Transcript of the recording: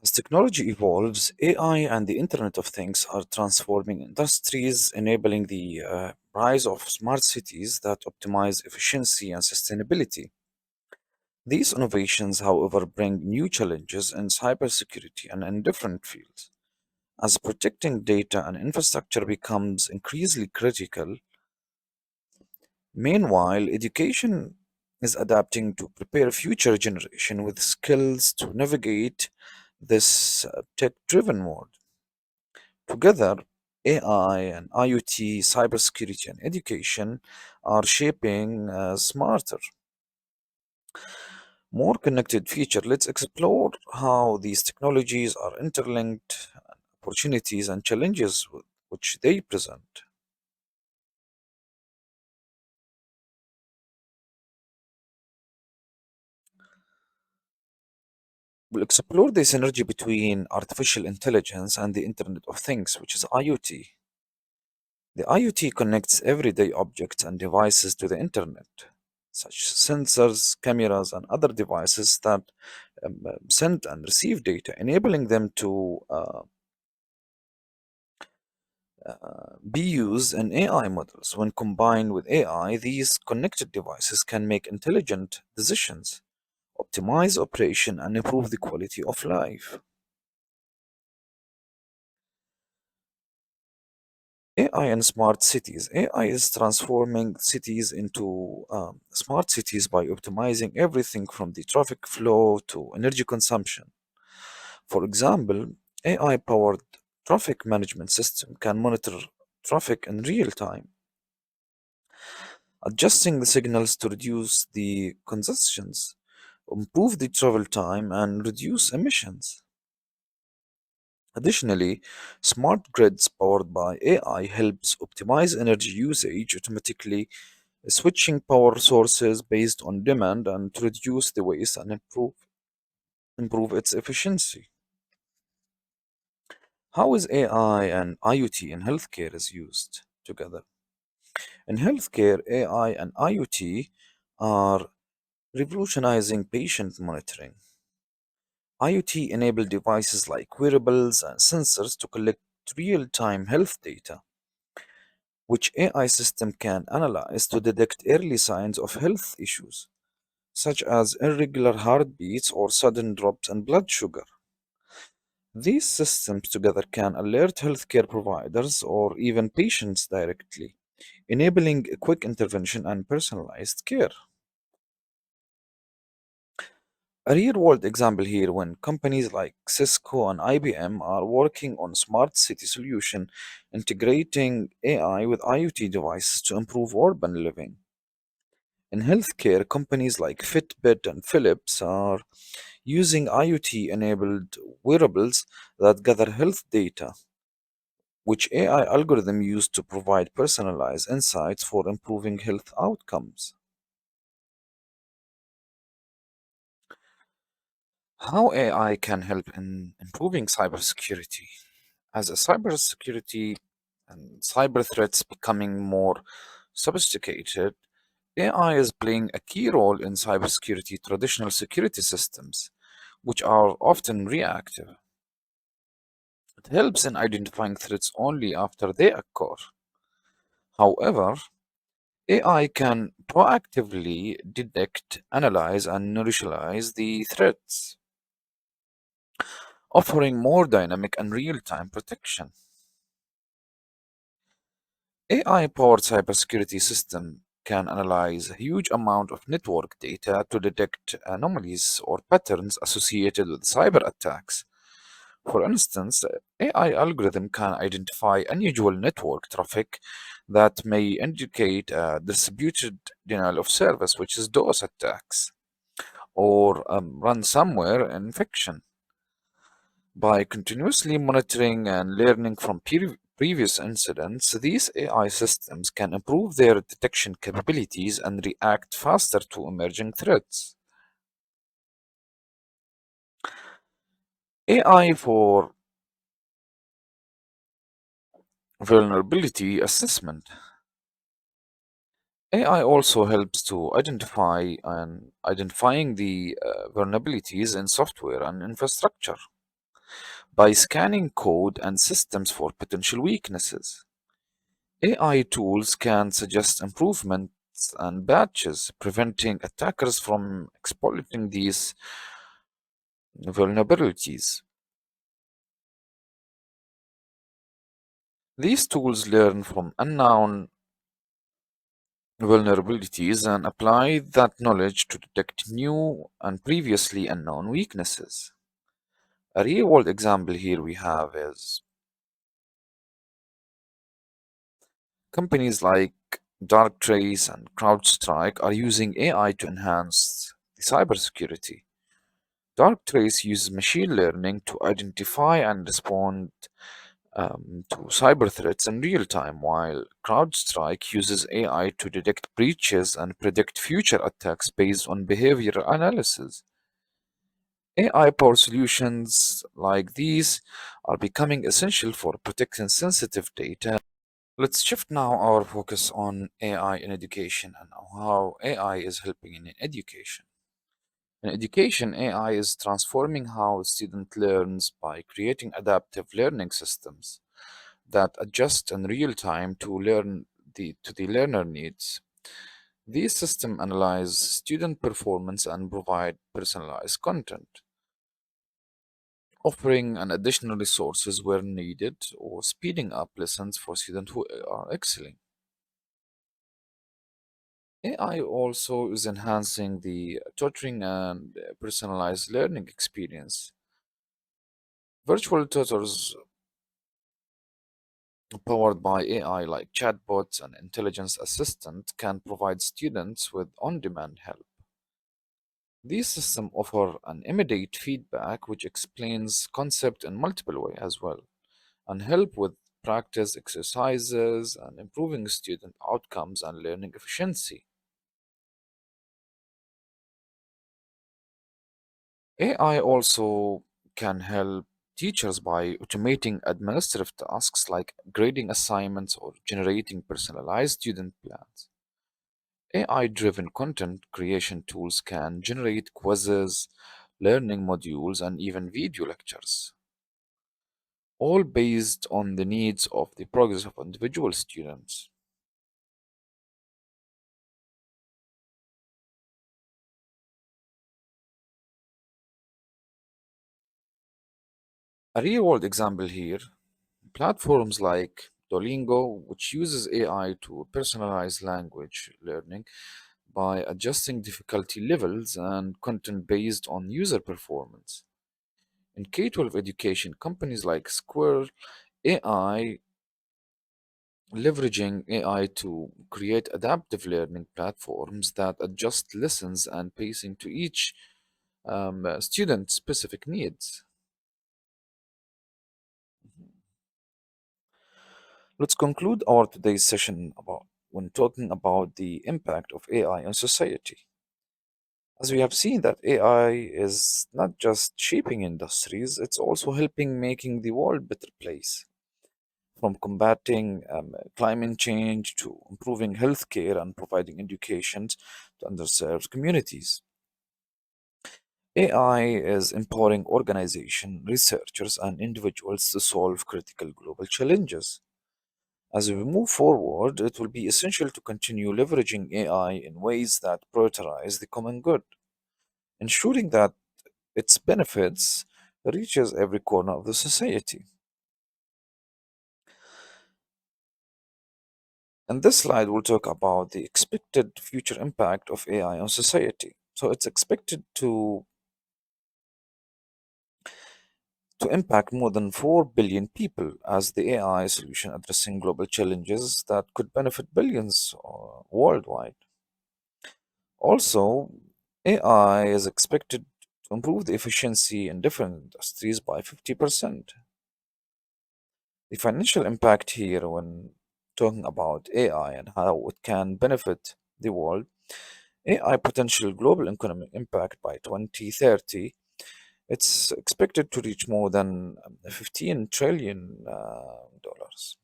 As technology evolves, AI and the Internet of Things are transforming industries, enabling the rise of smart cities that optimize efficiency and sustainability. These innovations, however, bring new challenges in cybersecurity and in different fields. As protecting data and infrastructure becomes increasingly critical, meanwhile, education is adapting to prepare future generation with skills to navigate this tech-driven world. Together, AI and IoT, cybersecurity, and education are shaping a smarter, more connected future. Let's explore how these technologies are interlinked, opportunities, and challenges which they present. We'll explore the synergy between artificial intelligence and the Internet of Things, which is IoT. The IoT connects everyday objects and devices to the internet, such sensors, cameras, and other devices that send and receive data, enabling them to be used in AI models. When combined with AI, these connected devices can make intelligent decisions, optimize operation, and improve the quality of life. AI and smart cities. AI is transforming cities into smart cities by optimizing everything from the traffic flow to energy consumption. For example, AI powered traffic management system can monitor traffic in real time, adjusting the signals to reduce the congestions, improve the travel time, and reduce emissions. Additionally, smart grids powered by AI helps optimize energy usage automatically, switching power sources based on demand and to reduce the waste and improve its efficiency. How is AI and IoT in healthcare is used together? In healthcare, AI and IoT are revolutionizing patient monitoring. IoT enable devices like wearables and sensors to collect real-time health data, which AI system can analyze to detect early signs of health issues, such as irregular heartbeats or sudden drops in blood sugar. These systems together can alert healthcare providers or even patients directly, enabling a quick intervention and personalized care. A real world example here when companies like Cisco and IBM are working on smart city solution integrating AI with IoT devices to improve urban living. In healthcare, companies like Fitbit and Philips are using IoT enabled wearables that gather health data, which AI algorithm use to provide personalized insights for improving health outcomes. How AI can help in improving cybersecurity? As a cybersecurity and cyber threats becoming more sophisticated, AI is playing a key role in cybersecurity traditional security systems, which are often reactive. It helps in identifying threats only after they occur. However, AI can proactively detect, analyze, and neutralize the threats, offering more dynamic and real-time protection. AI-powered cybersecurity system can analyze a huge amount of network data to detect anomalies or patterns associated with cyber attacks. For instance, AI algorithm can identify unusual network traffic that may indicate a distributed denial of service, which is DOS attacks, or ransomware infection. By continuously monitoring and learning from previous incidents, these AI systems can improve their detection capabilities and react faster to emerging threats. AI for vulnerability assessment. AI also helps to identifying the vulnerabilities in software and infrastructure. by scanning code and systems for potential weaknesses. AI tools can suggest improvements and patches, preventing attackers from exploiting these vulnerabilities. These tools learn from unknown vulnerabilities and apply that knowledge to detect new and previously unknown weaknesses. A real world example here we have is companies like Darktrace and CrowdStrike are using AI to enhance the cybersecurity. Darktrace uses machine learning to identify and respond to cyber threats in real time, while CrowdStrike uses AI to detect breaches and predict future attacks based on behavioral analysis. AI powered solutions like these are becoming essential for protecting sensitive data. Let's shift now our focus on AI in education and how AI is helping in education. In education, AI is transforming how a student learns by creating adaptive learning systems that adjust in real time to the learner needs. These systems analyze student performance and provide personalized content, offering an additional resources where needed or speeding up lessons for students who are excelling. AI also is enhancing the tutoring and personalized learning experience. Virtual tutors powered by AI like chatbots and intelligence assistant can provide students with on-demand help. These systems offer an immediate feedback which explains concept in multiple ways as well and help with practice exercises and improving student outcomes and learning efficiency. AI also can help teachers by automating administrative tasks like grading assignments or generating personalized student plans. AI driven content creation tools can generate quizzes, learning modules, and even video lectures, all based on the needs of the progress of individual students. A real world example here platforms like Duolingo, which uses AI to personalize language learning by adjusting difficulty levels and content based on user performance. In K 12 education, companies like Square AI leveraging AI to create adaptive learning platforms that adjust lessons and pacing to each student specific needs. Let's conclude our today's session about when talking about the impact of AI on society. As we have seen that AI is not just shaping industries, it's also helping making the world a better place. From combating climate change to improving healthcare and providing education to underserved communities. AI is empowering organizations, researchers, and individuals to solve critical global challenges. As we move forward, it will be essential to continue leveraging AI in ways that prioritize the common good, ensuring that its benefits reaches every corner of the society. In this slide, we'll talk about the expected future impact of AI on society. So it's expected to impact more than 4 billion people as the AI solution addressing global challenges that could benefit billions worldwide. Also, AI is expected to improve the efficiency in different industries by 50%. The financial impact here, when talking about AI and how it can benefit the world, AI potential global economic impact by 2030, it's expected to reach more than 15 trillion dollars.